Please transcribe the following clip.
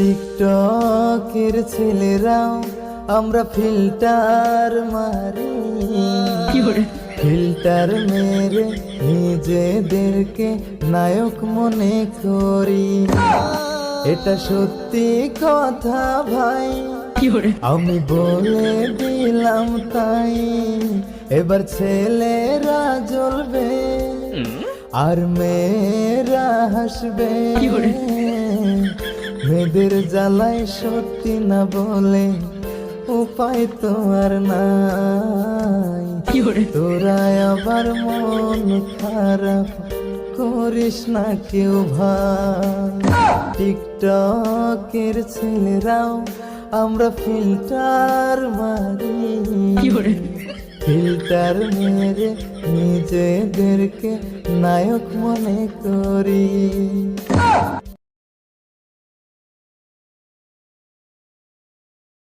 টিকটকের ছেলেরাও আমরা ফিল্টার মারি, ফিল্টার মেরে নিজেদেরকে নায়ক মনে করি। এটা সত্যি কথা ভাই, আমি বলে দিলাম তাই। এবার ছেলেরা জ্বলবে আর মেয়েরা হাসবে। মেয়েদের জ্বালায় সত্যি না বলে উপায় তো আর নাই। তোরা আবার মন খারাপ করিস না কেউ ভাই। টিকটকের ছেলেরাও আমরা ফিল্টার মারি, ফিল্টার মেরে নিজেদেরকে নায়ক মনে করি।